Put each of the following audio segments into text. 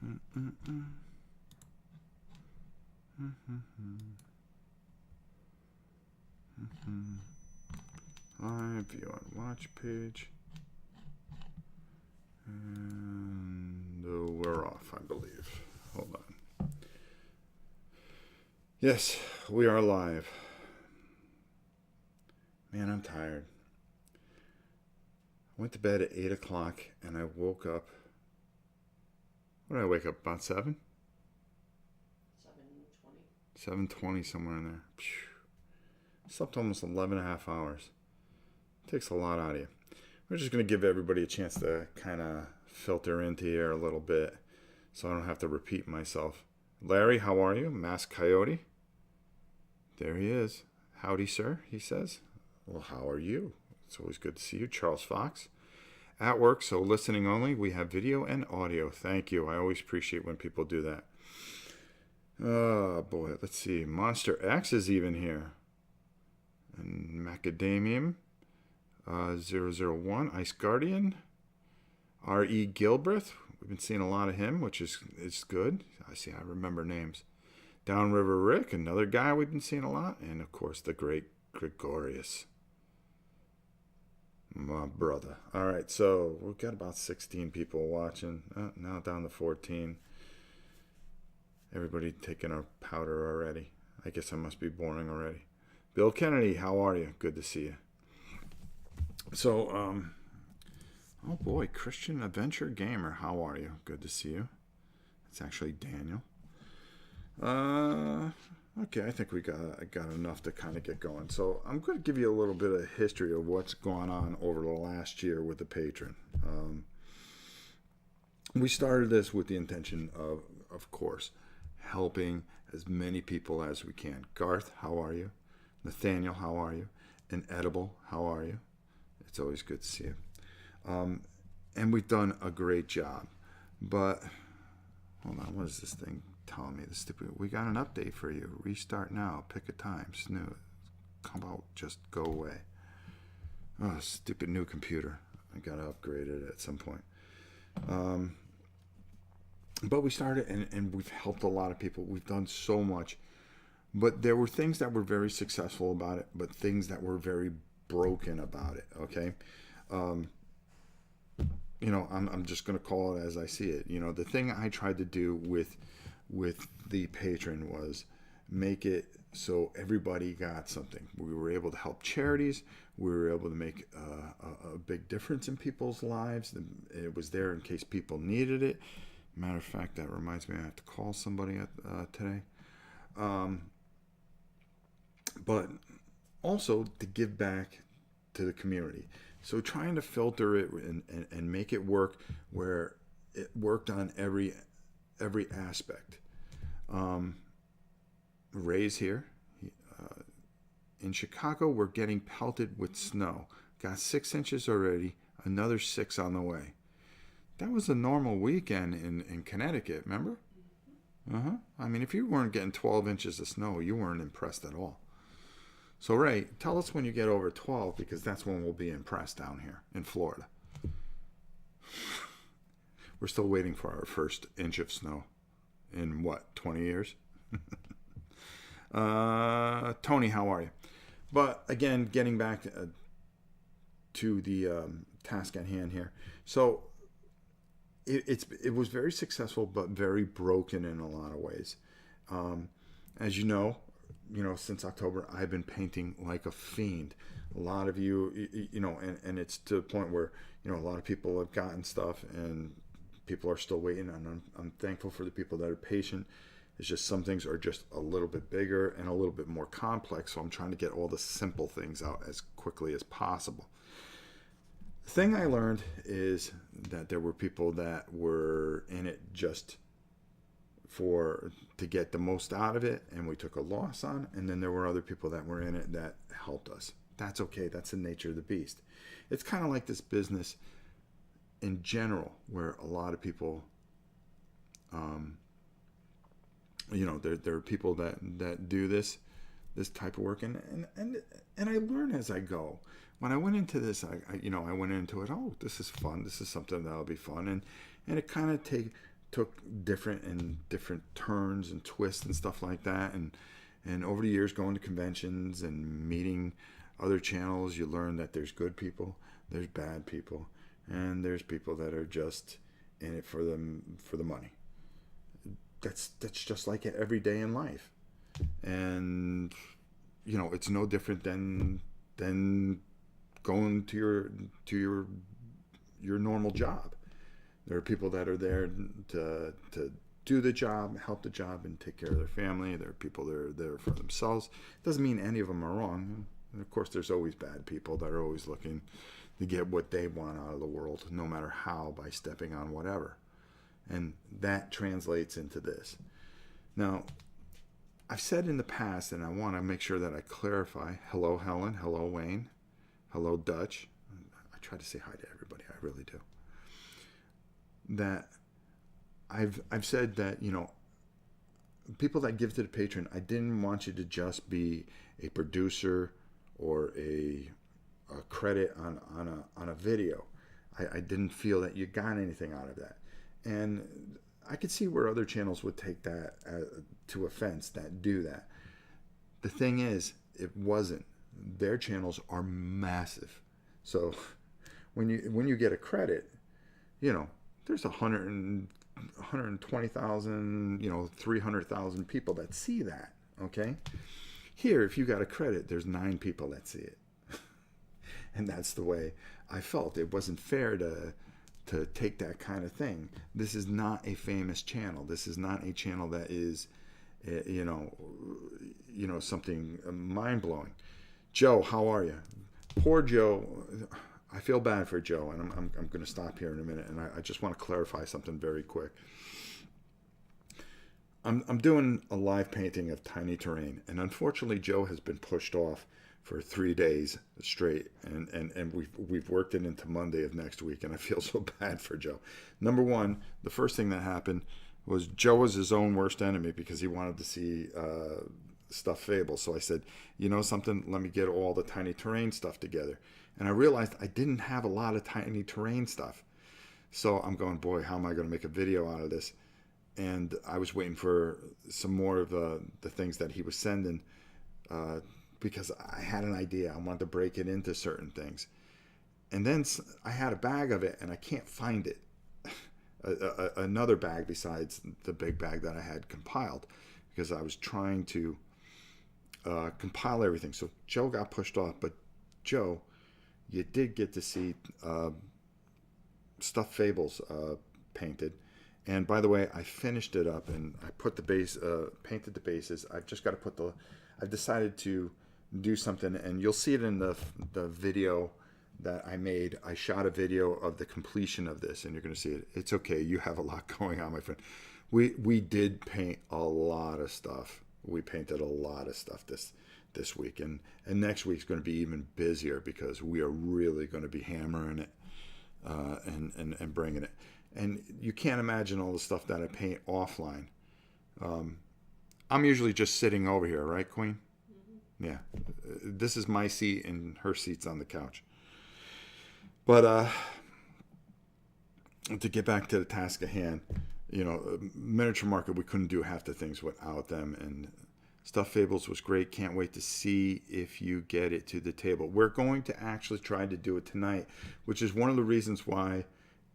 Live view on watch page. And we're off, I believe. Hold on. Yes, we are live. Man, I'm tired. I went to bed at 8 o'clock and I woke up. What did I wake up? About 7? 7:20. 7:20, somewhere in there. Slept almost 11 and a half hours. Takes a lot out of you. We're just going to give everybody a chance to kind of filter into here a little bit so I don't have to repeat myself. Larry, how are you? Masked Coyote. There he is. Howdy, sir, he says. Well, how are you? It's always good to see you. Charles Fox. At work, so listening only. We have video and audio. Thank you. I always appreciate when people do that. Oh, boy. Let's see. Monster X is even here. And Macadamium. 001. Ice Guardian. R.E. Gilbreth. We've been seeing a lot of him, which is good. I remember names. Downriver Rick, another guy we've been seeing a lot. And, of course, the great Gregorius. My brother. All right, so we've got about 16 people watching. Now down to 14. Everybody taking our powder already. I guess I must be boring already. Bill Kennedy, how are you? Good to see you. So, oh boy, Christian Adventure Gamer, how are you? Good to see you. It's actually Daniel. Okay, I think I got enough to kind of get going. So I'm going to give you a little bit of history of what's gone on over the last year with the Patreon. We started this with the intention of course, helping as many people as we can. Garth, how are you? Nathaniel, how are you? And Edible, how are you? It's always good to see you. And we've done a great job. But, hold on, what is this thing telling me? We got an update for you. Restart now. Pick a time. Snooze. Come out. Just go away. Oh, stupid new computer. I got to upgrade it at some point. But we started, and we've helped a lot of people. We've done so much. But there were things that were very successful about it, but things that were very broken about it, okay? I'm just going to call it as I see it. The thing I tried to do with the Patreon was make it so everybody got something. We were able to help charities. We were able to make a big difference in people's lives. It was there in case people needed it. Matter of fact, that reminds me I have to call somebody today. But also to give back to the community. So trying to filter it and make it work where it worked on every aspect. Ray's here. In Chicago, we're getting pelted with snow. Got 6 inches already, another 6 on the way. That was a normal weekend in Connecticut, remember? I mean, if you weren't getting 12 inches of snow, you weren't impressed at all. So, Ray, tell us when you get over 12, because that's when we'll be impressed down here in Florida. We're still waiting for our first inch of snow in, 20 years? Tony, how are you? But, again, getting back to the task at hand here. So, it was very successful, but very broken in a lot of ways. As you know, since October, I've been painting like a fiend. A lot of you, and it's to the point where, a lot of people have gotten stuff and people are still waiting. And I'm thankful for the people that are patient. It's just some things are just a little bit bigger and a little bit more complex. So I'm trying to get all the simple things out as quickly as possible. The thing I learned is that there were people that were in it just to get the most out of it, and we took a loss on, and then there were other people that were in it that helped us. That's okay. That's the nature of the beast. It's kind of like this business in general, where a lot of people, there are people that do this type of work, and I learn as I go. When I went into this, I went into it. Oh, this is fun. This is something that'll be fun, and it kind of took different turns and twists and stuff like that. And over the years, going to conventions and meeting other channels, you learn that there's good people, there's bad people, and there's people that are just in it for the money. That's just like it every day in life. And it's no different than going to your normal job. There are people that are there to do the job, help the job, and take care of their family. There are people that are there for themselves. Doesn't mean any of them are wrong. And of course, there's always bad people that are always looking to get what they want out of the world, no matter how, by stepping on whatever. And that translates into this. Now, I've said in the past, and I want to make sure that I clarify, hello, Helen. Hello, Wayne. Hello, Dutch. I try to say hi to everybody. I really do. That I've said that, people that give to the patron, I didn't want you to just be a producer or a credit on a video. I didn't feel that you got anything out of that. And I could see where other channels would take that to offense, that do that. The thing is, it wasn't. Their channels are massive. So when you get a credit, there's 120,000, 300,000 people that see that, okay? Here, if you got a credit, there's 9 people that see it. And that's the way I felt. It wasn't fair to take that kind of thing. This is not a famous channel. This is not a channel that is, something mind-blowing. Joe, how are you? Poor Joe. I feel bad for Joe, and I'm going to stop here in a minute, and I just want to clarify something very quick. I'm doing a live painting of Tiny Terrain, and unfortunately Joe has been pushed off for 3 days straight, and we've worked it into Monday of next week, and I feel so bad for Joe. Number one, the first thing that happened was Joe was his own worst enemy because he wanted to see Stuffed Fables. So I said, something, let me get all the Tiny Terrain stuff together. And I realized I didn't have a lot of Tiny Terrain stuff. So I'm going, boy, how am I going to make a video out of this? And I was waiting for some more of the things that he was sending because I had an idea. I wanted to break it into certain things. And then I had a bag of it, and I can't find it. Another bag besides the big bag that I had compiled, because I was trying to compile everything. So Joe got pushed off, but Joe, you did get to see Stuffed Fables painted. And by the way, I finished it up and I put the base, painted the bases. I've just got to put I've decided to do something, and you'll see it in the video that I made. I shot a video of the completion of this, and you're going to see it. It's okay. You have a lot going on, my friend. We did paint a lot of stuff. We painted a lot of stuff this week, and next week's going to be even busier because we are really going to be hammering it and bringing it. And you can't imagine all the stuff that I paint offline. I'm usually just sitting over here, right, Queen? Mm-hmm. Yeah. This is my seat, and her seat's on the couch. But to get back to the task at hand, Miniature Market, we couldn't do half the things without them. And Stuffed Fables was great. Can't wait to see if you get it to the table. We're going to actually try to do it tonight, which is one of the reasons why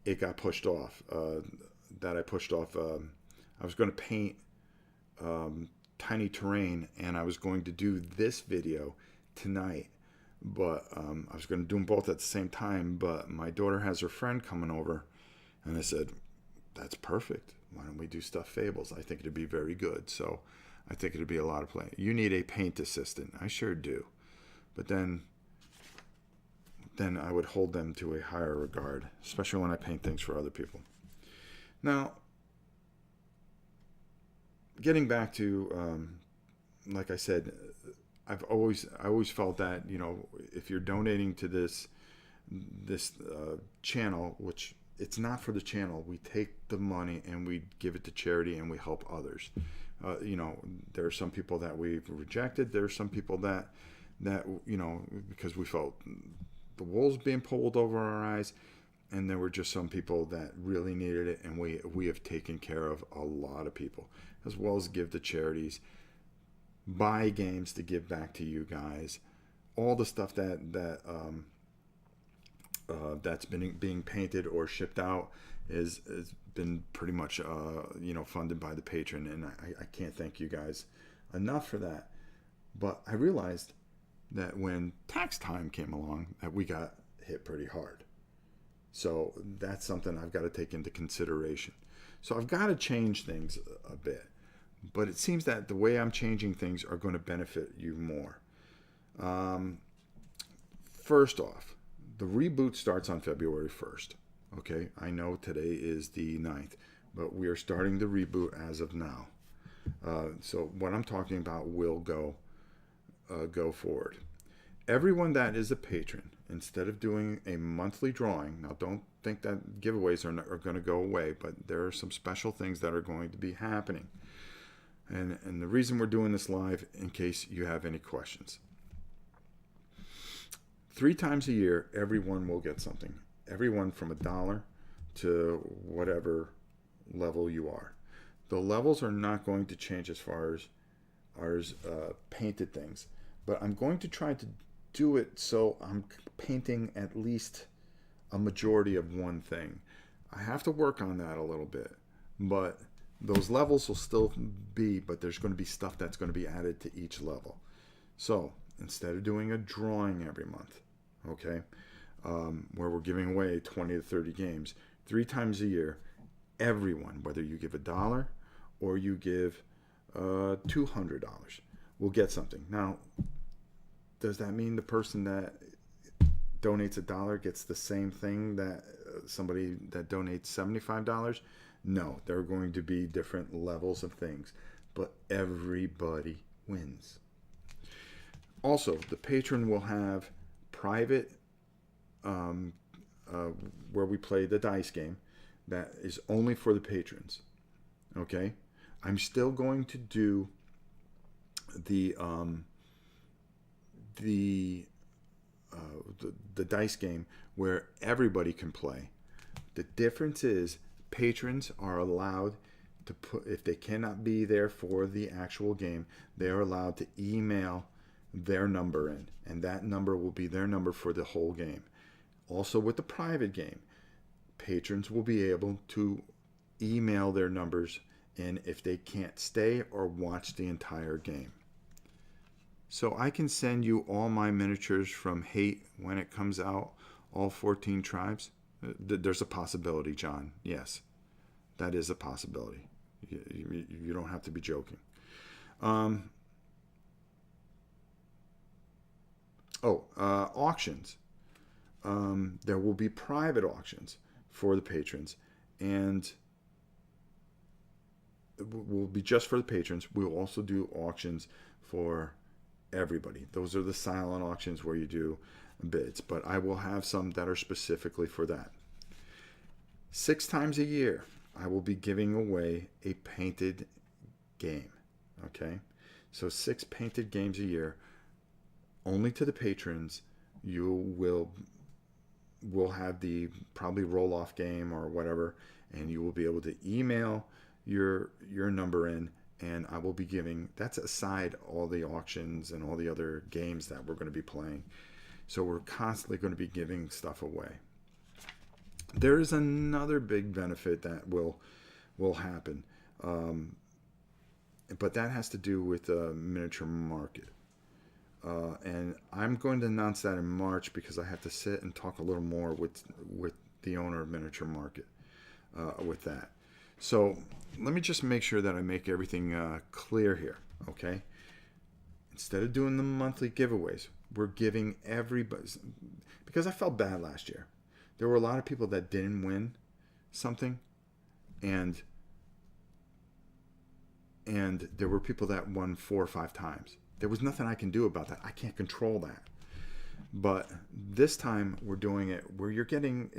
it got pushed off. I was going to paint Tiny Terrain, and I was going to do this video tonight, but I was going to do them both at the same time, but my daughter has her friend coming over, and I said, that's perfect. Why don't we do Stuffed Fables? I think it'd be very good. So I think it'd be a lot of play. You need a paint assistant. I sure do. But then I would hold them to a higher regard, especially when I paint things for other people. Now, getting back to, like I said, I always felt that, if you're donating to this channel, which it's not for the channel, we take the money and we give it to charity and we help others. There are some people that we've rejected. There are some people that because we felt the wool's being pulled over our eyes. and there were just some people that really needed it, and we have taken care of a lot of people, as well as give to charities, buy games to give back to you guys, all the stuff that's been being painted or shipped out is been pretty much funded by the patron, and I can't thank you guys enough for that. But I realized that when tax time came along, that we got hit pretty hard. So that's something I've got to take into consideration. So I've got to change things a bit, but it seems that the way I'm changing things are going to benefit you more. First off, the reboot starts on February 1st. Okay, I know today is the 9th, but we are starting the reboot as of now. So what I'm talking about will go forward. Everyone that is a patron, instead of doing a monthly drawing, now don't think that giveaways are going to go away, but there are some special things that are going to be happening. And the reason we're doing this live, in case you have any questions. 3 times a year, everyone will get something. Everyone from $1 to whatever level you are. The levels are not going to change as far as painted things, but I'm going to try to do it so I'm painting at least a majority of one thing. I have to work on that a little bit, but those levels will still be, but there's going to be stuff that's going to be added to each level. So instead of doing a drawing every month, okay, where we're giving away 20 to 30 games, 3 times a year, everyone, whether you give $1 or you give $200, will get something. Now, does that mean the person that donates $1 gets the same thing that somebody that donates $75? No, there are going to be different levels of things, but everybody wins. Also, the patron will have private where we play the dice game that is only for the patrons. Okay, I'm still going to do the dice game where everybody can play. The difference is patrons are allowed to put, if they cannot be there for the actual game, they are allowed to email their number in, and that number will be their number for the whole game. Also with the private game, patrons will be able to email their numbers in if they can't stay or watch the entire game. So I can send you all my miniatures from Hate when it comes out, all 14 tribes. There's a possibility, John. Yes, that is a possibility. You don't have to be joking. Auctions. There will be private auctions for the patrons, and it will be just for the patrons. We will also do auctions for everybody. Those are the silent auctions where you do bids, but I will have some that are specifically for that. 6 times a year, I will be giving away a painted game. Okay, so 6 painted games a year, only to the patrons. You will have the probably roll-off game or whatever, and you will be able to email your number in, and I will be giving, that's aside all the auctions and all the other games that we're going to be playing. So we're constantly going to be giving stuff away. There is another big benefit that will happen, but that has to do with the miniature market. And I'm going to announce that in March because I have to sit and talk a little more with the owner of Miniature Market with that. So let me just make sure that I make everything clear here, okay? Instead of doing the monthly giveaways, we're giving everybody, because I felt bad last year. There were a lot of people that didn't win something, and there were people that won 4 or 5 times. There was nothing I can do about that. I can't control that. But this time we're doing it where you're getting,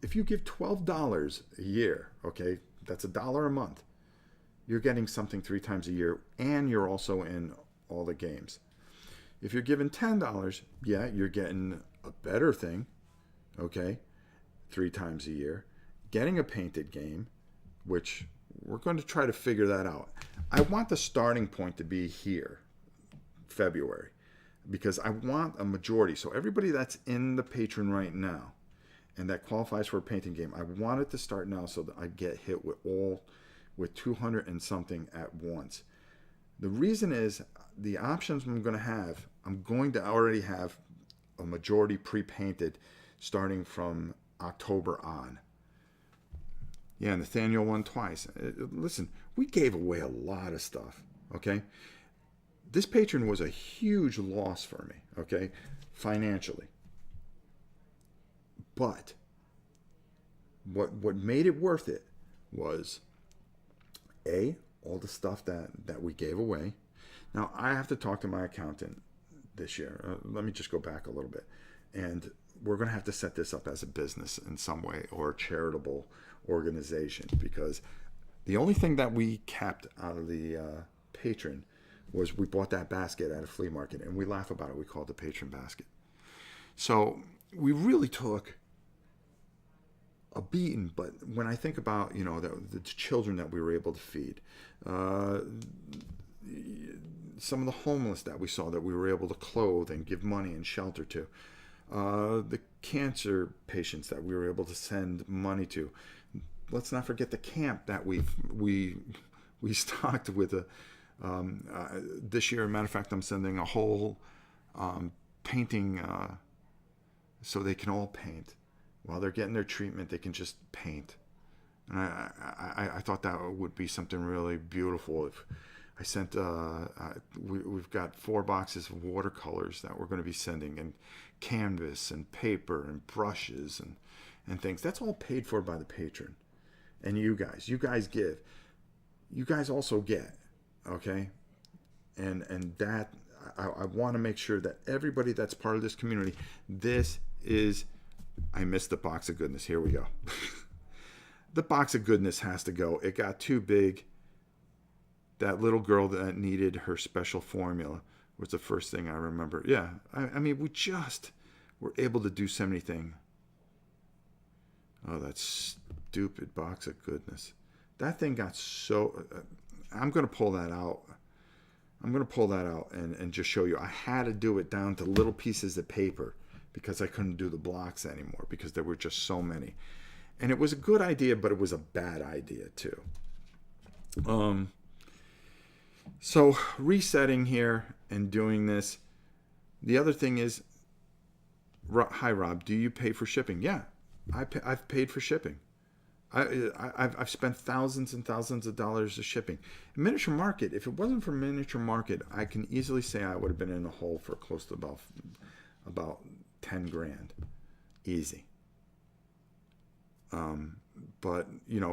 if you give $12 a year, okay, that's $1 a month. You're getting something 3 times a year, and you're also in all the games. If you're giving $10, yeah, you're getting a better thing, okay, 3 times a year, getting a painted game, which we're going to try to figure that out. I want the starting point to be here, February, because I want a majority. So everybody that's in the patron right now and that qualifies for a painting game, I want it to start now so that I get hit with 200 and something at once. The reason is the options I'm going to already have a majority pre-painted starting from October on. Yeah, Nathaniel won twice. Listen, we gave away a lot of stuff, okay? This patron was a huge loss for me, okay, financially. But what made it worth it was, A, all the stuff that we gave away. Now, I have to talk to my accountant this year. Let me just go back a little bit. And we're going to have to set this up as a business in some way or a charitable organization, because the only thing that we kept out of the patron was we bought that basket at a flea market, and we laugh about it. We call it the patron basket. So we really took a beating, but when I think about, the children that we were able to feed, some of the homeless that we saw that we were able to clothe and give money and shelter to, the cancer patients that we were able to send money to. Let's not forget the camp that we stocked with this year. As a matter of fact, I'm sending a whole painting so they can all paint. While they're getting their treatment, they can just paint. And I thought that would be something really beautiful. If I sent, we've got 4 boxes of watercolors that we're going to be sending, and canvas and paper and brushes and things. That's all paid for by the patron. And you guys give. You guys also get, okay? And that, I want to make sure that everybody that's part of this community, this is, I missed the box of goodness. Here we go. The box of goodness has to go. It got too big. That little girl that needed her special formula was the first thing I remember. Yeah, I mean, we just were able to do so many things. Oh, that stupid box of goodness. That thing got so... I'm going to pull that out. I'm going to pull that out and just show you. I had to do it down to little pieces of paper because I couldn't do the blocks anymore because there were just so many. And it was a good idea, but it was a bad idea too. So resetting here and doing this. The other thing is, hi Rob, do you pay for shipping? Yeah, I've paid for shipping. I've spent thousands and thousands of dollars of shipping. Miniature Market, if it wasn't for Miniature Market, I can easily say I would have been in the hole for close to about 10 grand. Easy. But,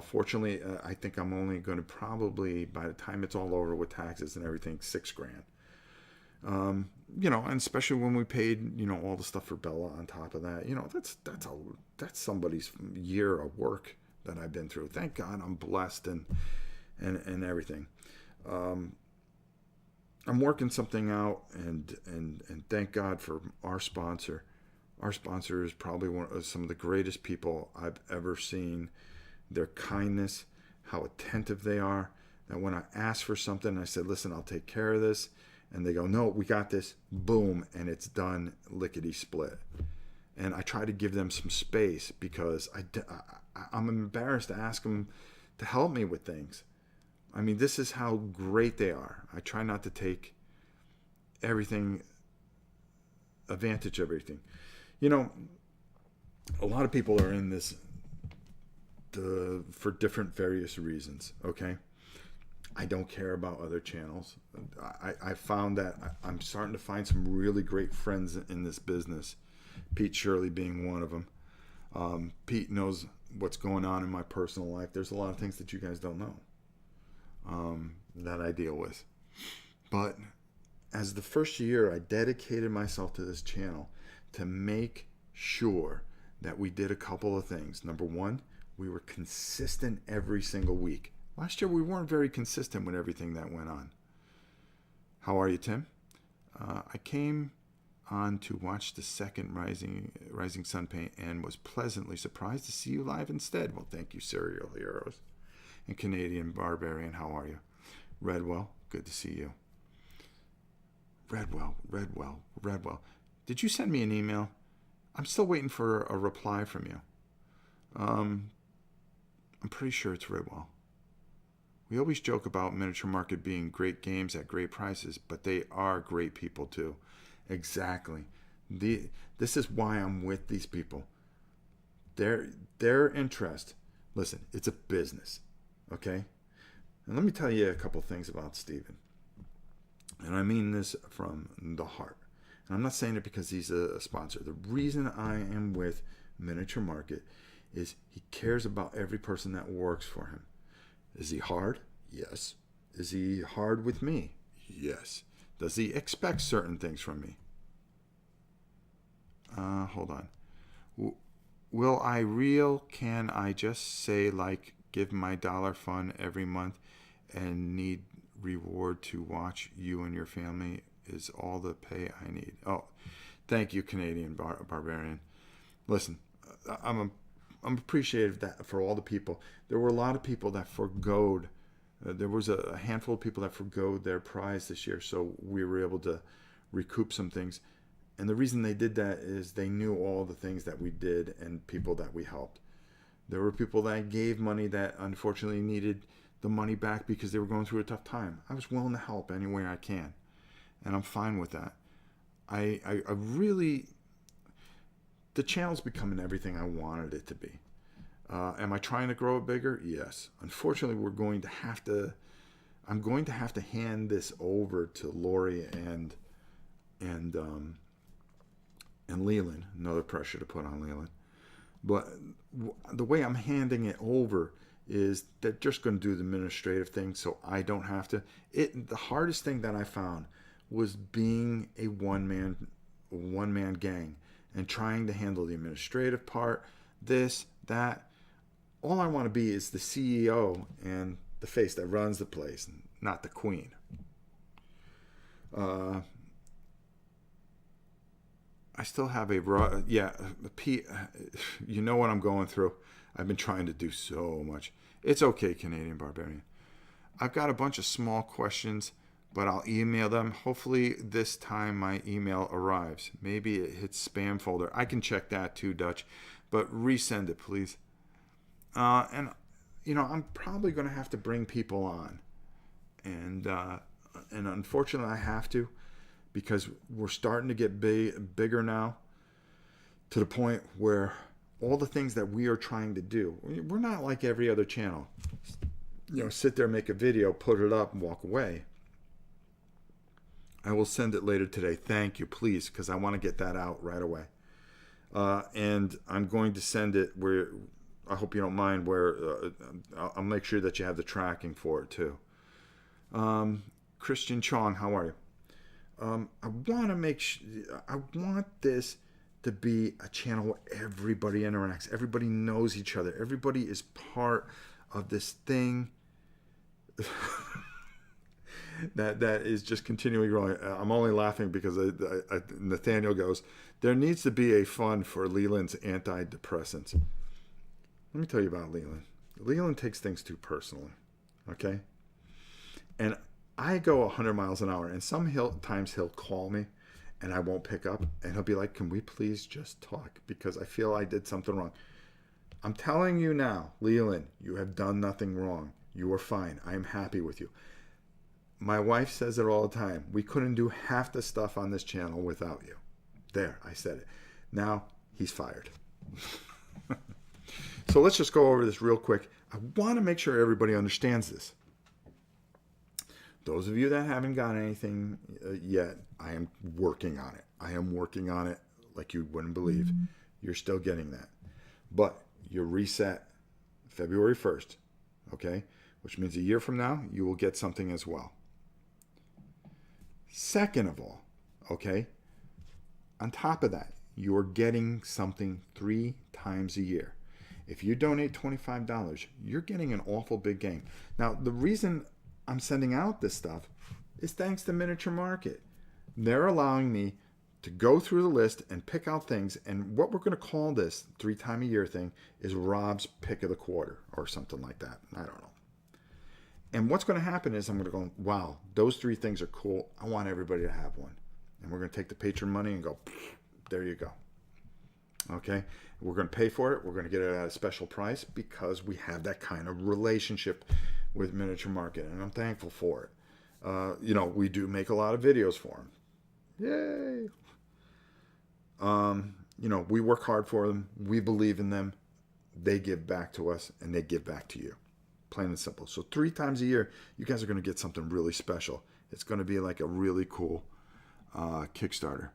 fortunately, I think I'm only going to probably, by the time it's all over with taxes and everything, 6 grand. And especially when we paid, all the stuff for Bella on top of that, that's somebody's year of work that I've been through. Thank God I'm blessed and everything. I'm working something out and thank God for our sponsor. Our sponsor is probably some of the greatest people I've ever seen. Their kindness, how attentive they are. That when I ask for something, I said, listen, I'll take care of this. And they go, no, we got this. Boom. And it's done lickety split. And I try to give them some space because I'm embarrassed to ask them to help me with things. I mean, this is how great they are. I try not to take advantage of everything. A lot of people are in this for different various reasons, okay? I don't care about other channels. I found that I'm starting to find some really great friends in this business. Pete Shirley being one of them. Pete knows what's going on in my personal life. There's a lot of things that you guys don't know that I deal with. But as the first year, I dedicated myself to this channel to make sure that we did a couple of things. Number one, we were consistent every single week. Last year, we weren't very consistent with everything that went on. How are you, Tim? I came on to watch the second Rising Sun paint and was pleasantly surprised to see you live instead. Well, thank you, Serial Heroes. And Canadian Barbarian, how are you? Redwell, good to see you. Redwell. Did you send me an email? I'm still waiting for a reply from you. I'm pretty sure it's Redwell. We always joke about Miniature Market being great games at great prices, but they are great people too. Exactly. This is why I'm with these people. Their interest. Listen, it's a business, okay? And let me tell you a couple things about Steven. And I mean this from the heart. And I'm not saying it because he's a sponsor. The reason I am with Miniature Market is he cares about every person that works for him. Is he hard? Yes. Is he hard with me? Yes. Does he expect certain things from me? Hold on. Will I real? Can I just say like give my dollar fund every month and need reward to watch you and your family is all the pay I need? Oh, thank you, Canadian Barbarian. Listen, I'm appreciative that for all the people. There were a lot of people that forgoed. There was a handful of people that forgoed their prize this year, so we were able to recoup some things. And the reason they did that is they knew all the things that we did and people that we helped. There were people that gave money that unfortunately needed the money back because they were going through a tough time. I was willing to help any way I can, and I'm fine with that. I really, the channel's becoming everything I wanted it to be. Am I trying to grow it bigger? Yes. Unfortunately, I'm going to have to hand this over to Lori and Leland. Another pressure to put on Leland. But the way I'm handing it over is they're just going to do the administrative thing, so I don't have to. The hardest thing that I found was being a one-man gang and trying to handle the administrative part, this, that. All I want to be is the CEO and the face that runs the place, not the queen. I still have Pete, you know what I'm going through. I've been trying to do so much. It's okay, Canadian Barbarian. I've got a bunch of small questions, but I'll email them. Hopefully this time my email arrives. Maybe it hits spam folder. I can check that too, Dutch, but resend it, please. And I'm probably going to have to bring people on, and unfortunately I have to, because we're starting to get bigger now, to the point where all the things that we are trying to do, we're not like every other channel. Sit there, make a video, put it up, and walk away. I will send it later today. Thank you, please, because I want to get that out right away. And I'm going to send it where, I hope you don't mind, where I'll make sure that you have the tracking for it too. Christian Chong, how are you? I want this to be a channel where everybody interacts, everybody knows each other, everybody is part of this thing that is just continually growing. I'm only laughing because Nathaniel goes, there needs to be a fund for Leland's antidepressants. Let me tell you about Leland. Leland takes things too personally, okay? And I go 100 miles an hour, and sometimes he'll call me, and I won't pick up, and he'll be like, can we please just talk? Because I feel I did something wrong. I'm telling you now, Leland, you have done nothing wrong. You are fine. I am happy with you. My wife says it all the time. We couldn't do half the stuff on this channel without you. There, I said it. Now, he's fired. So let's just go over this real quick. I want to make sure everybody understands this. Those of you that haven't got anything yet, I am working on it. I am working on it like you wouldn't believe. Mm-hmm. You're still getting that. But you're reset February 1st, okay? Which means a year from now, you will get something as well. Second of all, okay, on top of that, you are getting something 3 times a year. If you donate $25, you're getting an awful big game. Now, the reason I'm sending out this stuff is thanks to Miniature Market. They're allowing me to go through the list and pick out things. And what we're going to call this 3-time-a-year thing is Rob's pick of the quarter or something like that. I don't know. And what's going to happen is I'm going to go, wow, those 3 things are cool. I want everybody to have one. And we're going to take the patron money and go, there you go. Okay? We're going to pay for it. We're going to get it at a special price because we have that kind of relationship with Miniature Market. And I'm thankful for it. We do make a lot of videos for them. Yay! We work hard for them. We believe in them. They give back to us, and they give back to you. Plain and simple. So 3 times a year, you guys are going to get something really special. It's going to be like a really cool Kickstarter.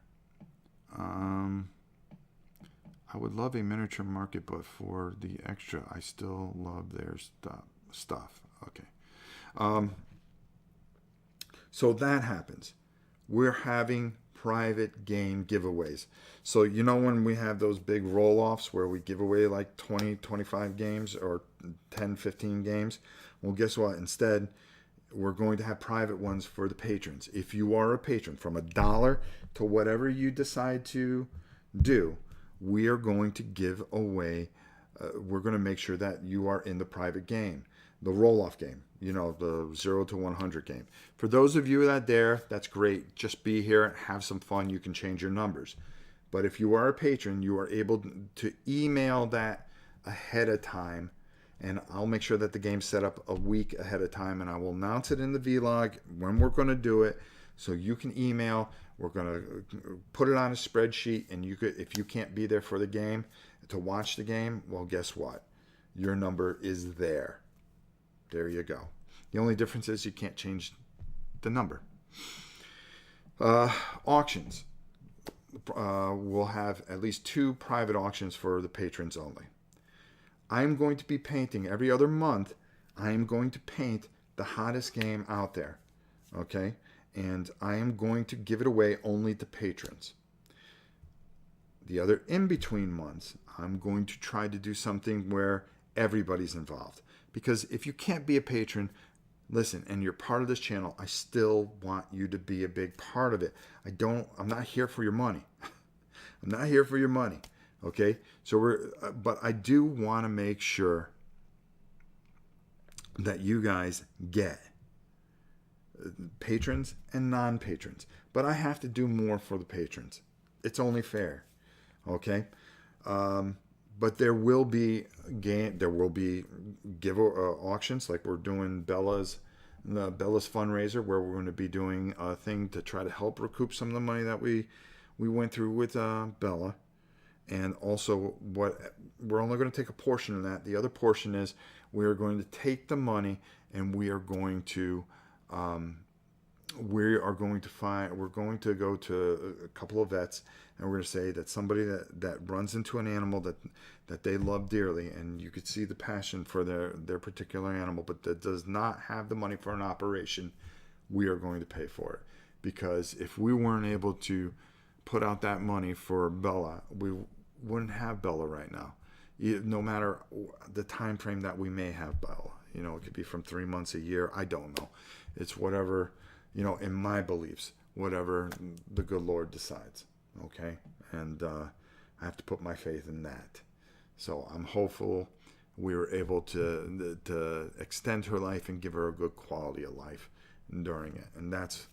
I would love a Miniature Market, but for the extra, I still love their stuff. Okay. So that happens. We're having private game giveaways. So when we have those big roll-offs where we give away like 20, 25 games or 10, 15 games, well, guess what? Instead, we're going to have private ones for the patrons. If you are a patron, from $1 to whatever you decide to do, we are going to give away, we're going to make sure that you are in the private game, the roll-off game, the 0 to 100 game. For those of you that dare, that's great. Just be here, have some fun. You can change your numbers. But if you are a patron, you are able to email that ahead of time, and I'll make sure that the game's set up a week ahead of time, and I will announce it in the vlog when we're going to do it, so you can email. We're going to put it on a spreadsheet, and if you can't be there for the game to watch the game, well, guess what? Your number is there. There you go. The only difference is you can't change the number. Auctions. We'll have at least 2 private auctions for the patrons only. I'm going to be painting every other month. I am going to paint the hottest game out there. Okay? And I am going to give it away only to patrons. The other in-between months, I'm going to try to do something where everybody's involved. Because if you can't be a patron, listen, and you're part of this channel, I still want you to be a big part of it. I'm not here for your money. I'm not here for your money. Okay? So but I do want to make sure that you guys get patrons and non-patrons. But I have to do more for the patrons. It's only fair. Okay? But there will be auctions like we're doing Bella's fundraiser, where we're going to be doing a thing to try to help recoup some of the money that we went through with Bella. And also, we're only going to take a portion of that. The other portion is we are going to take the money and we are going to go to a couple of vets, and we're going to say that somebody that runs into an animal that they love dearly, and you could see the passion for their particular animal, but that does not have the money for an operation, we are going to pay for it. Because if we weren't able to put out that money for Bella, we wouldn't have Bella right now. No matter the time frame that we may have Bella. It could be from 3 months, a year. I don't know. It's whatever, in my beliefs, whatever the good Lord decides. Okay? And I have to put my faith in that. So I'm hopeful we were able to extend her life and give her a good quality of life during it. And that's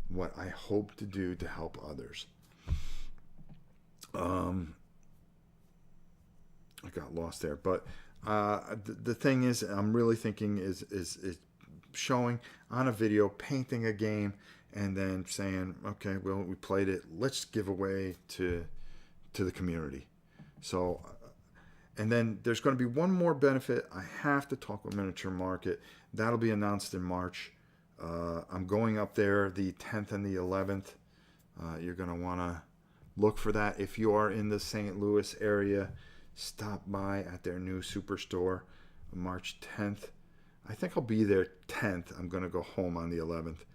what I hope to do to help others. I got lost there, but the thing is, I'm really thinking is showing on a video, painting a game, and then saying, okay, well, we played it. Let's give away to the community. So, and then there's going to be one more benefit. I have to talk with Miniature Market. That'll be announced in March. I'm going up there the 10th and the 11th. You're going to want to look for that. If you are in the St. Louis area, stop by at their new superstore March 10th. I think I'll be there 10th. I'm going to go home on the 11th.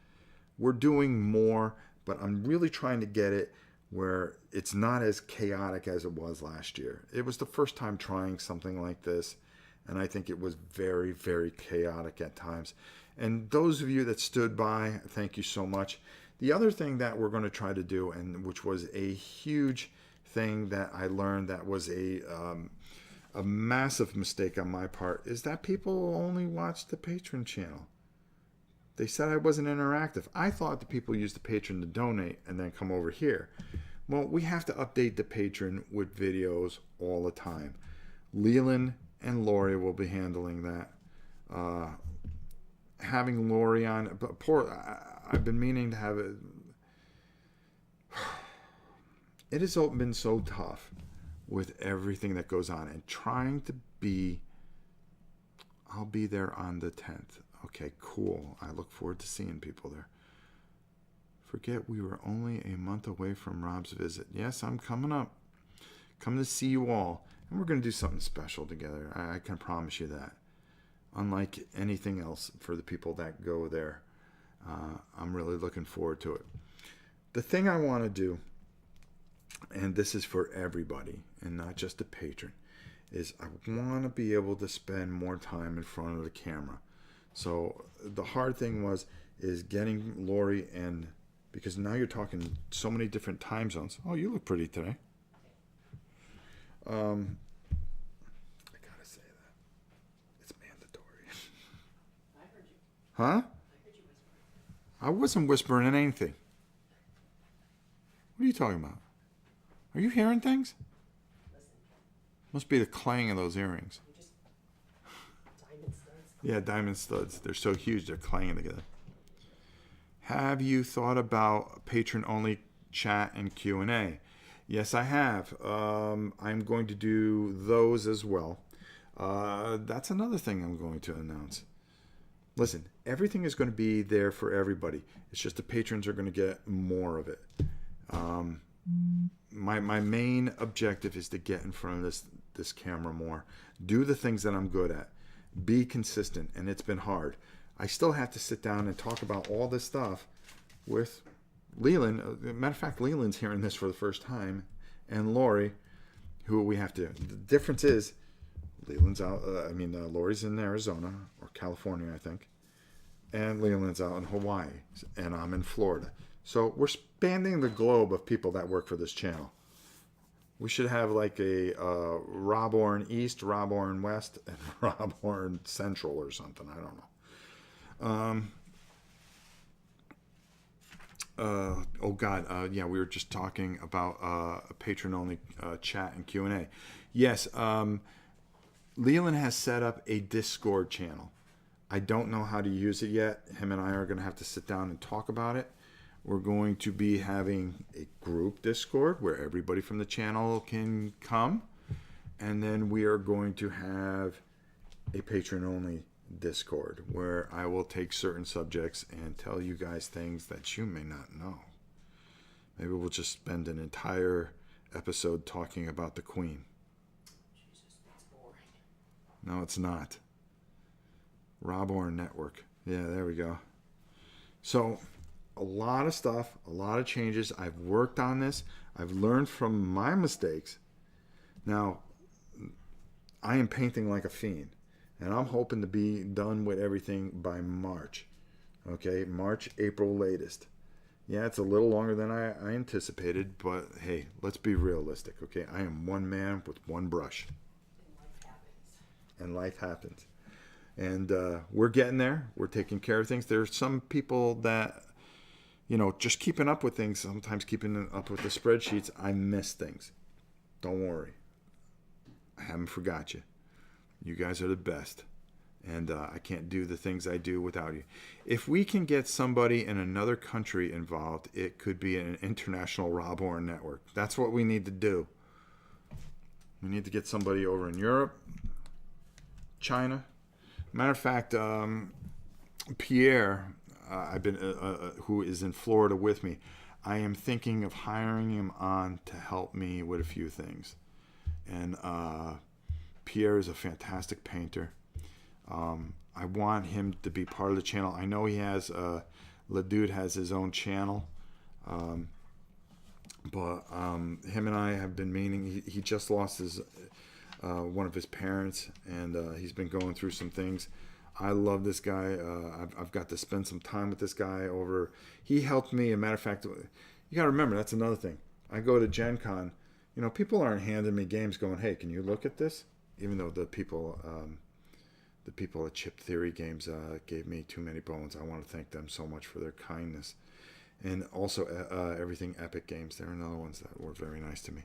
We're doing more, but I'm really trying to get it where it's not as chaotic as it was last year. It was the first time trying something like this, and I think it was very, very chaotic at times. And those of you that stood by, thank you so much. The other thing that we're going to try to do, and which was a huge thing that I learned that was a massive mistake on my part, is that people only watch the Patreon channel. They said I wasn't interactive. I thought the people used the Patreon to donate and then come over here. Well, we have to update the Patreon with videos all the time. Leland and Lori will be handling that. Having Lori on, but I've been meaning to have it. It has been so tough with everything that goes on, and trying to be. I'll be there on the 10th. Okay, cool. I look forward to seeing people there. Forget we were only a month away from Rob's visit. Yes, I'm coming up. Come to see you all. And we're going to do something special together. I can promise you that. Unlike anything else for the people that go there. I'm really looking forward to it. The thing I want to do, and this is for everybody and not just the patron, is I want to be able to spend more time in front of the camera. So the hard thing is getting Lori, and because now you're talking so many different time zones. Oh, you look pretty today. I gotta say that. It's mandatory. I heard you. Huh? I heard you whispering. I wasn't whispering in anything. What are you talking about? Are you hearing things? Listen, Must be the clang of those earrings. you just diamond studs. Yeah, diamond studs. They're so huge, they're clanging together. Have you thought about patron-only chat and Q&A? Yes, I have. I'm going to do those as well. That's another thing I'm going to announce. Listen, everything is going to be there for everybody. It's just the patrons are going to get more of it. My main objective is to get in front of this camera more. Do the things that I'm good at. Be consistent, and it's been hard. I still have to sit down and talk about all this stuff with Leland. Matter of fact, Leland's hearing this for the first time, and Lori, who we have to. The difference is, Leland's out. Lori's in Arizona or California, I think, and Leland's out in Hawaii, and I'm in Florida. So we're spanning the globe of people that work for this channel. We should have like a Rob Orrin East, Rob Orrin West, and Rob Orrin Central or something. I don't know. Yeah, we were just talking about a patron-only chat and Q&A. Yes, Leland has set up a Discord channel. I don't know how to use it yet. Him and I are going to have to sit down and talk about it. We're going to be having a group Discord where everybody from the channel can come. And then we are going to have a patron-only Discord where I will take certain subjects and tell you guys things that you may not know. Maybe we'll just spend an entire episode talking about the Queen. Jesus, that's boring. No, it's not. Rob Orrin Network. Yeah, there we go. So, a lot of stuff, a lot of changes. I've worked on this. I've learned from my mistakes. Now, I am painting like a fiend. And I'm hoping to be done with everything by March. Okay, March, April latest. Yeah, it's a little longer than I anticipated, but hey, let's be realistic, okay? I am one man with one brush. And life happens. And we're getting there. We're taking care of things. There's some people that, just keeping up with things, sometimes keeping up with the spreadsheets, I miss things. Don't worry. I haven't forgot you. You guys are the best, and I can't do the things I do without you. If we can get somebody in another country involved, it could be an international Rob Orrin network. That's what we need to do. We need to get somebody over in Europe, China. Matter of fact, Pierre, who is in Florida with me, I am thinking of hiring him on to help me with a few things. And Pierre is a fantastic painter. I want him to be part of the channel. I know he has, Ledude has his own channel. But him and I have been meaning, he just lost his one of his parents, and he's been going through some things. I love this guy. I've got to spend some time with this guy over. He helped me. As a matter of fact, you got to remember, that's another thing. I go to Gen Con. People aren't handing me games going, hey, can you look at this? Even though the people at Chip Theory Games gave me too many bones. I want to thank them so much for their kindness. And also Everything Epic Games. They're another ones that were very nice to me.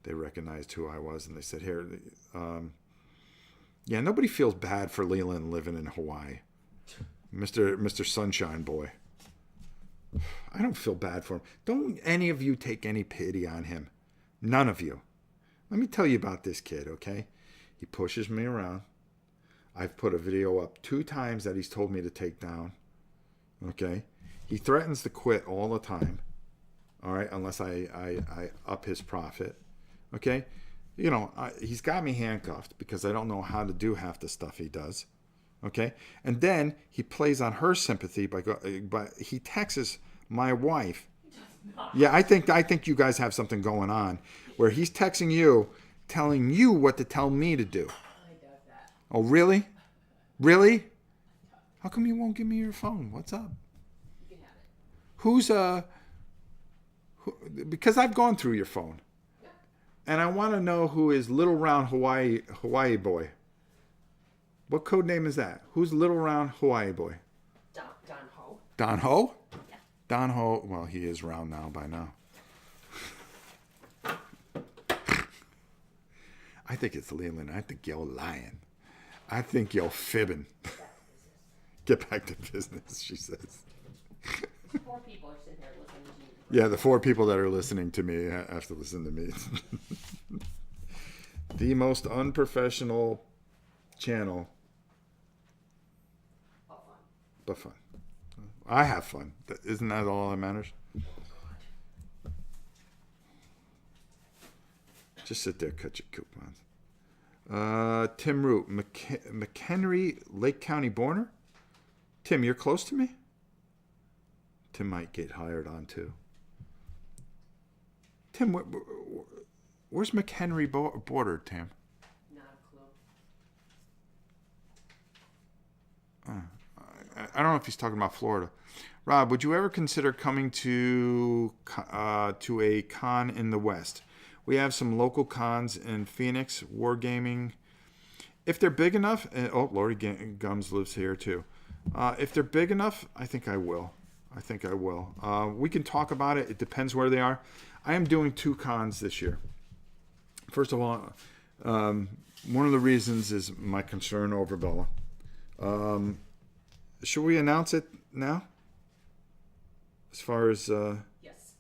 They recognized who I was, and they said, here, yeah, nobody feels bad for Leland living in Hawaii. Mr. Sunshine Boy. I don't feel bad for him. Don't any of you take any pity on him. None of you. Let me tell you about this kid, okay? He pushes me around. I've put a video up 2 times that he's told me to take down. Okay? He threatens to quit all the time. All right? Unless I up his profit. Okay? He's got me handcuffed because I don't know how to do half the stuff he does. Okay? And then he plays on her sympathy by he texts my wife. Yeah, I think you guys have something going on where he's texting you, telling you what to tell me to do. I doubt that. Oh, really? Really? How come you won't give me your phone? What's up? You can have it. Who's because I've gone through your phone. And I want to know who is Little Round Hawaii Boy. What code name is that? Who's Little Round Hawaii Boy? Don Ho. Don Ho? Yeah. Don Ho, well, he is round now by now. I think it's Leland. I think you're lying. I think you're fibbing. Get back to business, she says. 4 people are sitting there listening to you. Yeah, the 4 people that are listening to me have to listen to me. The most unprofessional channel, All fun. but fun. I have fun. Isn't that all that matters? Just sit there, cut your coupons. Tim Root, McHenry, Lake County Borner. Tim, you're close to me? Tim might get hired on too. Tim, where's McHenry bordered, Tim? Not a clue. I don't know if he's talking about Florida. Rob, would you ever consider coming to a con in the West? We have some local cons in Phoenix, Wargaming. If they're big enough, Lori Gums lives here too. If they're big enough, I think I will. We can talk about it. It depends where they are. I am doing 2 cons this year. First of all, one of the reasons is my concern over Bella. Should we announce it now? As far as Yes.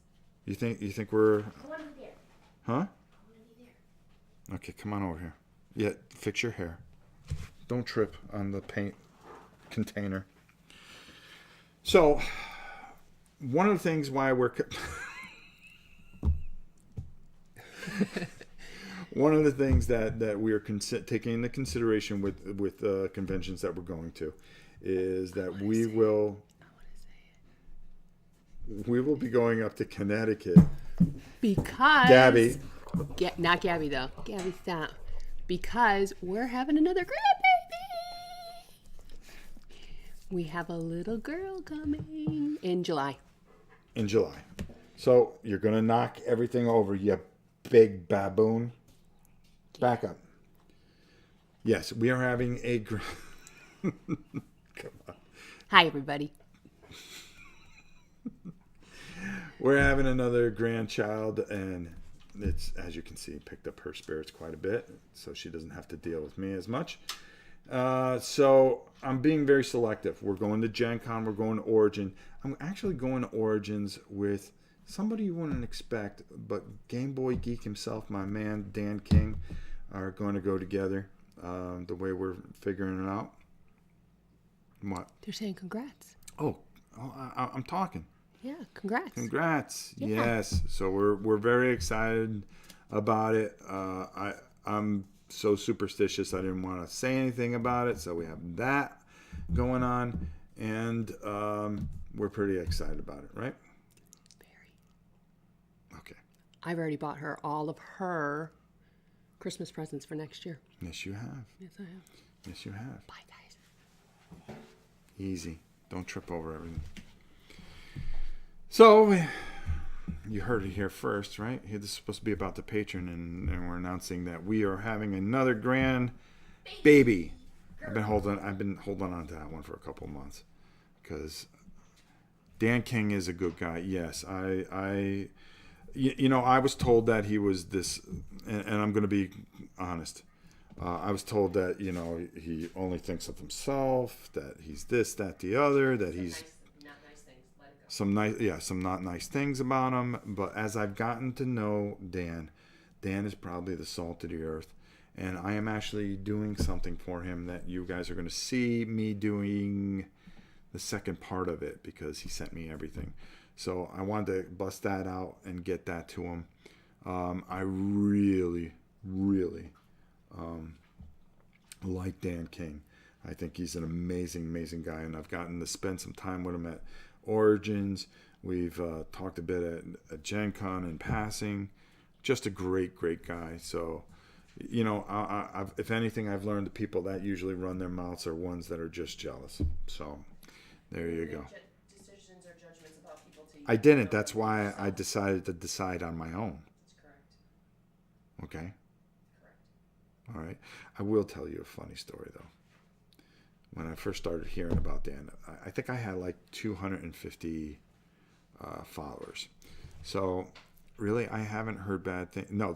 you think we're I want to be there. huh? I want to be there. Okay, come on over here. Yeah, fix your hair. Don't trip on the paint container. So, one of the things why we're one of the things that we are taking into consideration with conventions that we're going to is that we will be going up to Connecticut. Because Gabby. Not Gabby though. Gabby, stop. Because we're having another grandbaby. We have a little girl coming in July. In July. So you're going to knock everything over, you big baboon. Back up. Yes, we are having a... Come on. Hi, everybody. We're having another grandchild, and it's, as you can see, picked up her spirits quite a bit, so she doesn't have to deal with me as much. So I'm being very selective. We're going to Gen Con. We're going to Origin. I'm actually going to Origins with somebody you wouldn't expect, but Game Boy Geek himself, my man Dan King, are going to go together the way we're figuring it out. What? They're saying congrats. I'm talking. Yeah, congrats. Congrats. Yeah. Yes. So we're very excited about it. I'm so superstitious I didn't want to say anything about it. So we have that going on, and we're pretty excited about it, right? Very. Okay. I've already bought her all of her Christmas presents for next year. Yes, you have. Yes, I have. Yes, you have. Bye, guys. Easy. Don't trip over everything. So, you heard it here first, right? This is supposed to be about the patron, and we're announcing that we are having another grand baby. I've been holding on to that one for a couple of months because Dan King is a good guy. Yes, I was told that he was this, and I'm going to be honest. I was told that he only thinks of himself, that he's this, that, the other, that he's Not nice things. Let it go. some not nice things about him. But as I've gotten to know Dan is probably the salt of the earth, and I am actually doing something for him that you guys are going to see me doing the second part of it because he sent me everything. So I wanted to bust that out and get that to him. I really, really like Dan King. I think he's an amazing, amazing guy, and I've gotten to spend some time with him at Origins. We've talked a bit at Gen Con in passing. Just a great, great guy. So, I've, if anything, I've learned the people that usually run their mouths are ones that are just jealous. So, there you go. Decisions or judgments about people to I didn't. That's why I decided to decide on my own. That's correct. Okay? Correct. All right. I will tell you a funny story, though. When I first started hearing about Dan, I think I had like 250 followers. So, really, I haven't heard bad things. No,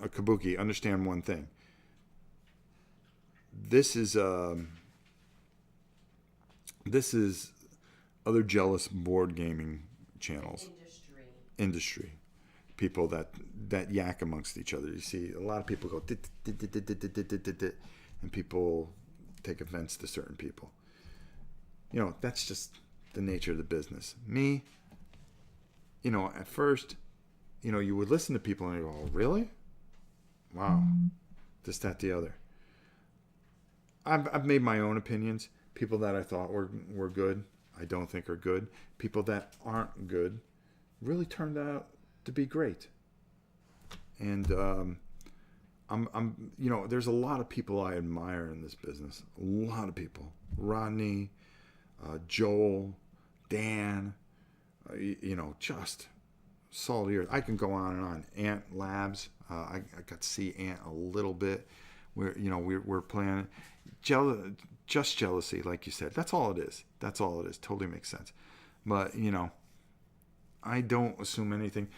Kabuki, understand one thing. This is other jealous board gaming channels. Industry. People that yak amongst each other. You see a lot of people go and people take offense to certain people. That's just the nature of the business. Me, at first, you would listen to people and you go, oh, really? Wow. This, that, the other. I've made my own opinions. People that I thought were good, I don't think are good. People that aren't good really turned out to be great. And there's a lot of people I admire in this business. A lot of people. Rodney, Joel, Dan, just salt of the earth. I can go on and on. Ant Labs. I got to see Ant a little bit. We're playing just jealousy, like you said. That's all it is. Totally makes sense. But I don't assume anything.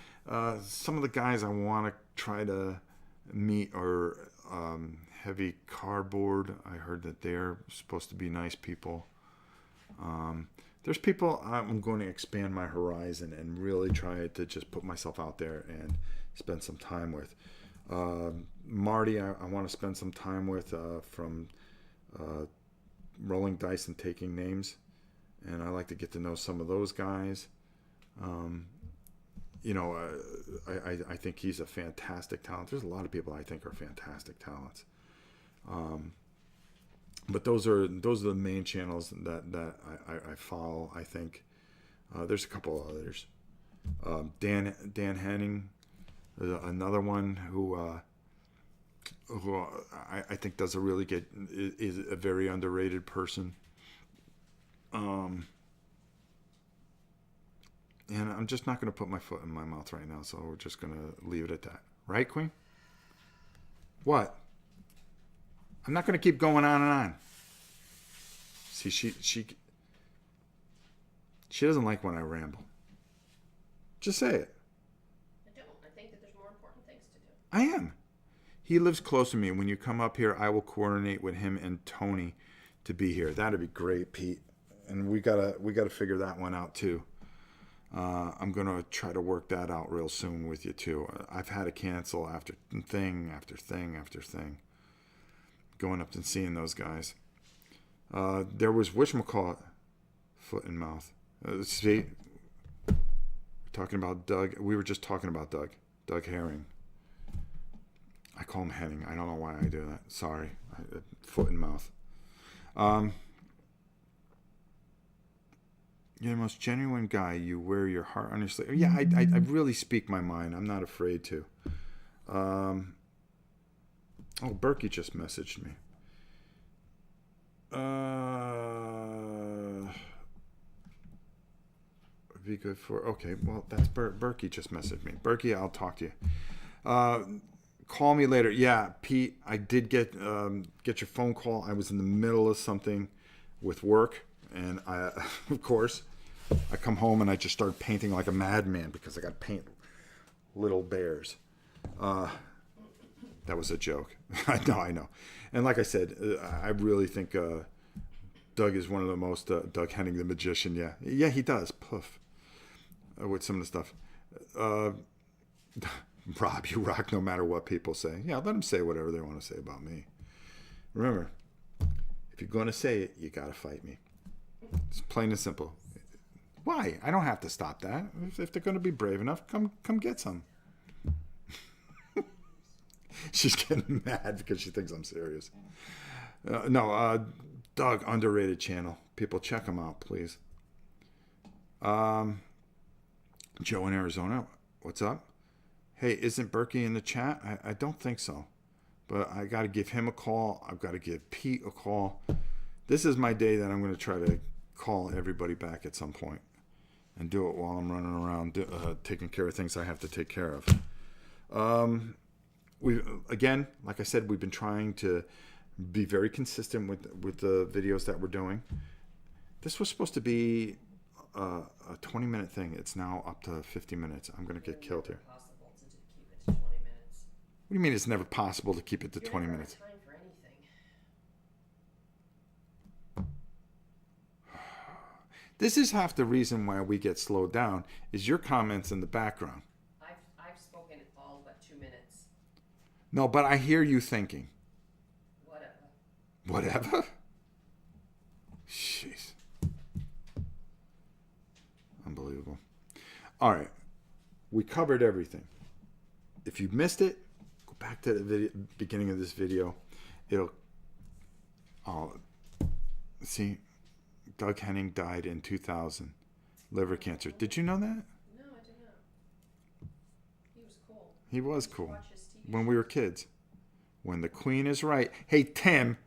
Some of the guys I want to try to meet are Heavy Cardboard. I heard that they're supposed to be nice people. There's people I'm going to expand my horizon and really try to just put myself out there and spend some time with. Marty, I want to spend some time with from Rolling Dice and Taking Names. And I like to get to know some of those guys. I think he's a fantastic talent. There's a lot of people I think are fantastic talents. But those are the main channels that I follow. I think there's a couple others. Dan Henning, another one who I think does a really good, is a very underrated person. And I'm just not going to put my foot in my mouth right now, so we're just going to leave it at that. Right, Queen? What? I'm not going to keep going on and on. See, she doesn't like when I ramble. Just say it. I don't. I think that there's more important things to do. I am. He lives close to me. When you come up here, I will coordinate with him and Tony to be here. That'd be great, Pete. And we gotta figure that one out too. I'm gonna try to work that out real soon with you too. I've had to cancel after thing after thing after thing. Going up and seeing those guys. There was whatchamacallit, foot and mouth. See, we're talking about Doug. We were just talking about Doug Herring. I call him Henning. I don't know why I do that. Sorry, foot and mouth. You're the most genuine guy. You wear your heart on your sleeve. Yeah, I really speak my mind. I'm not afraid to. Oh, Berkey just messaged me. Be good for. Okay, well, that's Berkey just messaged me. Berkey, I'll talk to you. Call me later. Yeah, Pete, I did get your phone call. I was in the middle of something with work, and I, of course, I come home and I just started painting like a madman because I got to paint little bears. That was a joke. I know. And like I said, I really think Doug is one of the most Doug Henning, the magician. Yeah, he does. Poof. With some of the stuff. Rob, you rock no matter what people say. Yeah, let them say whatever they want to say about me. Remember, if you're going to say it, you got to fight me. It's plain and simple. Why? I don't have to stop that. If they're going to be brave enough, come get some. She's getting mad because she thinks I'm serious. Doug, underrated channel. People, check him out, please. Joe in Arizona, what's up? Hey, isn't Berkey in the chat? I don't think so. But I got to give him a call. I've got to give Pete a call. This is my day that I'm going to try to call everybody back at some point and do it while I'm running around taking care of things I have to take care of. Again, like I said, we've been trying to be very consistent with the videos that we're doing. This was supposed to be a 20-minute thing. It's now up to 50 minutes. I'm going to get killed here. Possible to keep it to 20 minutes. What do you mean it's never possible to keep it to 20 minutes? Time for anything. This is half the reason why we get slowed down is your comments in the background. I've spoken all but 2 minutes. No, but I hear you thinking. Whatever? Jeez. Unbelievable. All right. We covered everything. If you missed it, go back to the beginning of this video. See, Doug Henning died in 2000. Liver cancer. Did you know that? No, I did not. He was cool. He was cool. Watch his TV When we were kids. When the queen is right. Hey, Tim,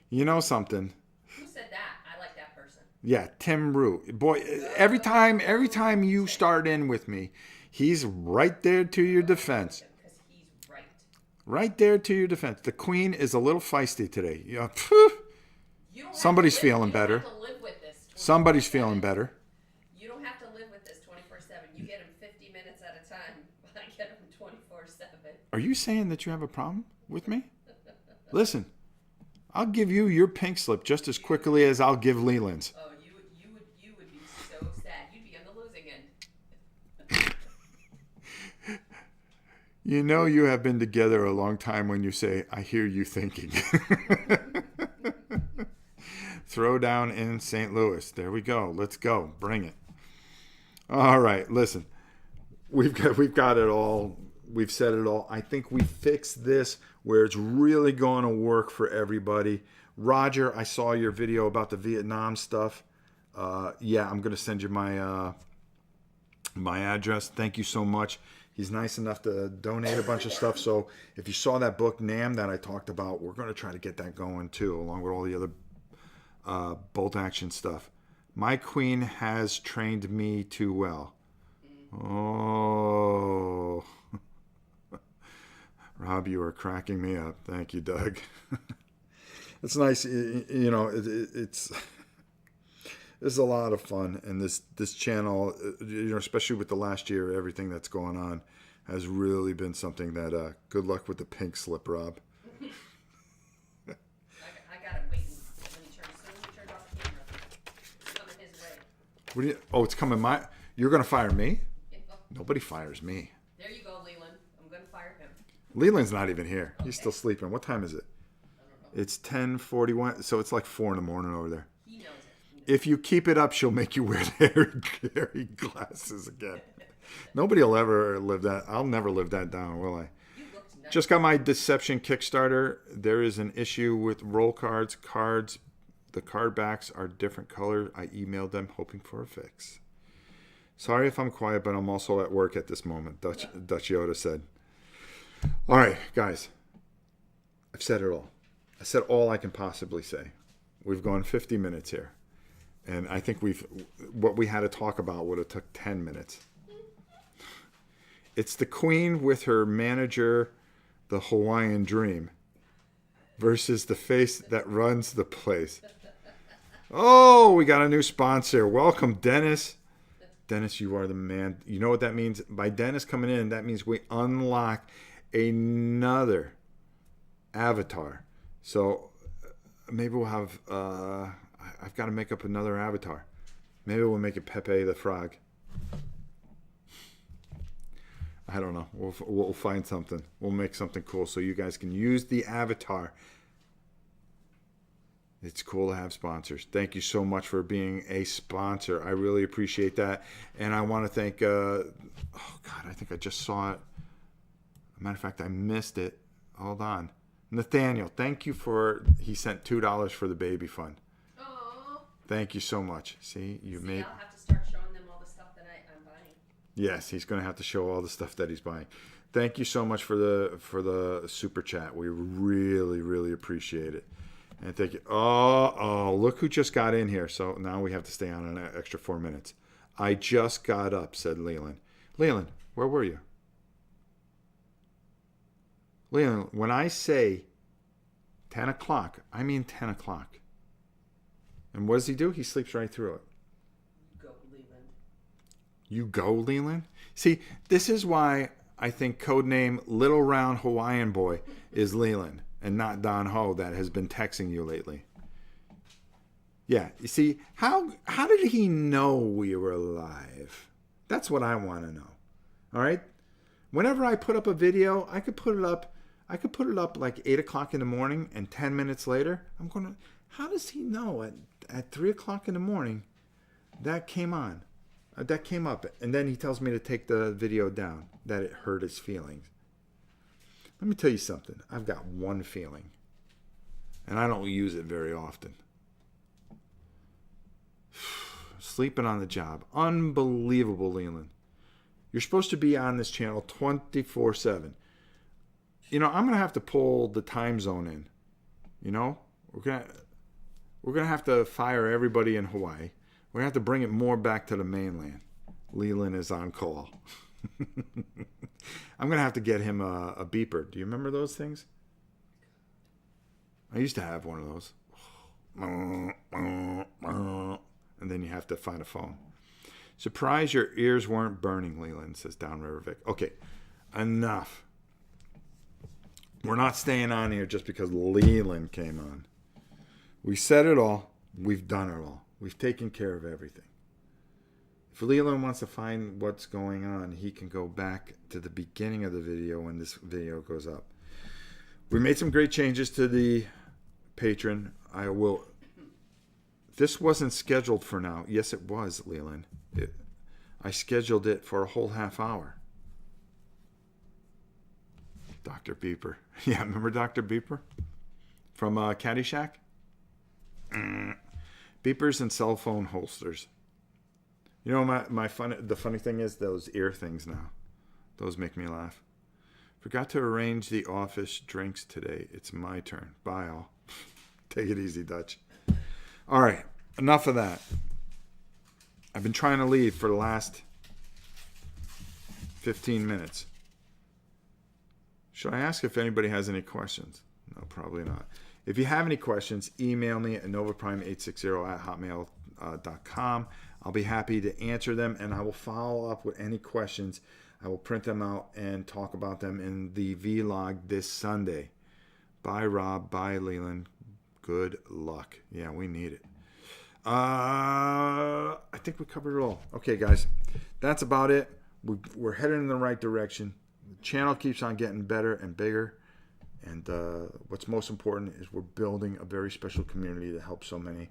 you know something? Who said that? I like that person. Yeah, Tim Root. Boy, every time you start in with me, he's right there to your defense. Because he's right. Right there to your defense. The queen is a little feisty today. You don't Somebody's have to live, feeling you don't better. have to live with this 24/7. Somebody's feeling better. You don't have to live with this 24/7. You get him 50 minutes at a time. I get him 24/7. Are you saying that you have a problem with me? Listen, I'll give you your pink slip just as quickly as I'll give Leland's. Oh, you would be so sad. You'd be on the losing end. You know you have been together a long time when you say, I hear you thinking. Throw down in St. Louis. There we go. Let's go. Bring it. All right. Listen, we've got it all. We've said it all. I think we fixed this where it's really going to work for everybody. Roger, I saw your video about the Vietnam stuff. Yeah, I'm going to send you my my address. Thank you so much. He's nice enough to donate a bunch of stuff. So if you saw that book, Nam, that I talked about, we're going to try to get that going too, along with all the other bolt action stuff. My queen has trained me too well. Oh. Rob, you are cracking me up. Thank you, Doug. It's nice, you know. It's a lot of fun, and this channel, you know, especially with the last year, everything that's going on, has really been something that. Good luck with the pink slip, Rob. I got him waiting when he turned. As soon as he turned off the camera, it's coming his way. What do you? Oh, it's coming. You're gonna fire me? Yeah. Nobody fires me. There you go, Leland. I'm gonna fire him. Leland's not even here. He's Okay. still sleeping. What time is it? I don't know. It's 10:41. So it's like 4 in the morning over there. He knows it. If you keep it up, she'll make you wear the Harry glasses again. Nobody will ever live that. I'll never live that down, will I? You looked nice. Just got my Deception Kickstarter. There is an issue with roll cards. The card backs are different color. I emailed them hoping for a fix. Sorry if I'm quiet, but I'm also at work at this moment, Dutch Yoda said. All right, guys. I've said it all. I said all I can possibly say. We've gone 50 minutes here. And I think what we had to talk about would have took 10 minutes. It's the queen with her manager, the Hawaiian Dream, versus the face that runs the place. Oh, we got a new sponsor. Welcome, Dennis. Dennis, you are the man. You know what that means? By Dennis coming in, that means we unlock another avatar. So maybe we'll have, I've got to make up another avatar. Maybe we'll make it Pepe the Frog. I don't know. We'll find something. We'll make something cool so you guys can use the avatar. It's cool to have sponsors. Thank you so much for being a sponsor. I really appreciate that. And I want to thank, oh God, I think I just saw it. Matter of fact, I missed it. Hold on. Nathaniel, thank you he sent $2 for the baby fund. Aww. Thank you so much. See, I'll have to start showing them all the stuff that I'm buying. Yes, he's going to have to show all the stuff that he's buying. Thank you so much for the super chat. We really, really appreciate it. And thank you. Oh, look who just got in here. So now we have to stay on an extra 4 minutes. I just got up, said Leland. Leland, where were you? Leland, when I say 10 o'clock, I mean 10 o'clock. And what does he do? He sleeps right through it. Go, Leland. You go, Leland? See, this is why I think codename Little Round Hawaiian Boy is Leland and not Don Ho that has been texting you lately. Yeah, you see, how did he know we were live? That's what I want to know. All right? Whenever I put up a video, I could put it up like 8 o'clock in the morning, and 10 minutes later, how does he know at 3 o'clock in the morning that came on? That came up, and then he tells me to take the video down, that it hurt his feelings. Let me tell you something. I've got one feeling, and I don't use it very often. Sleeping on the job. Unbelievable, Leland. You're supposed to be on this channel 24/7. You know, I'm going to have to pull the time zone in. You know, we're going to have to fire everybody in Hawaii. We're going to have to bring it more back to the mainland. Leland is on call. I'm going to have to get him a beeper. Do you remember those things? I used to have one of those. And then you have to find a phone. Surprised your ears weren't burning, Leland, says Downriver Vic. Okay, enough. We're not staying on here just because Leland came on. We said it all. We've done it all. We've taken care of everything. If Leland wants to find what's going on, he can go back to the beginning of the video when this video goes up. We made some great changes to the patron. This wasn't scheduled for now. Yes, it was, Leland. I scheduled it for a whole half hour. Dr. Beeper. Yeah, remember Dr. Beeper? From Caddyshack? Beepers and cell phone holsters. You know, the funny thing is those ear things now. Those make me laugh. Forgot to arrange the office drinks today. It's my turn. Bye, all. Take it easy, Dutch. All right, enough of that. I've been trying to leave for the last 15 minutes. Should I ask if anybody has any questions? No, probably not. If you have any questions, email me at novaprime860@hotmail.com. I'll be happy to answer them, and I will follow up with any questions. I will print them out and talk about them in the vlog this Sunday. Bye, Rob. Bye, Leland. Good luck. Yeah, we need it. I think we covered it all. Okay, guys. That's about it. We're headed in the right direction. The channel keeps on getting better and bigger. And what's most important is we're building a very special community that helps so many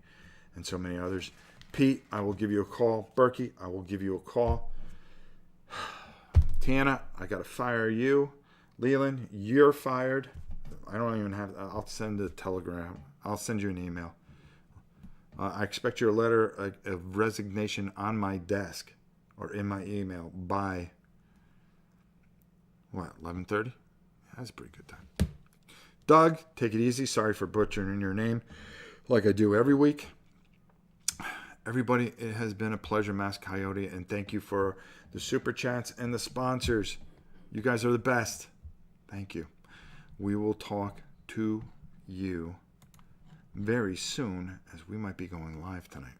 and so many others. Pete, I will give you a call. Berkey, I will give you a call. Tana, I got to fire you. Leland, you're fired. I don't even have, I'll send a telegram. I'll send you an email. I expect your letter of resignation on my desk or in my email by, 11:30? That's a pretty good time. Doug, take it easy. Sorry for butchering your name like I do every week. Everybody, it has been a pleasure, Masked Coyote, and thank you for the super chats and the sponsors. You guys are the best. Thank you. We will talk to you very soon, as we might be going live tonight.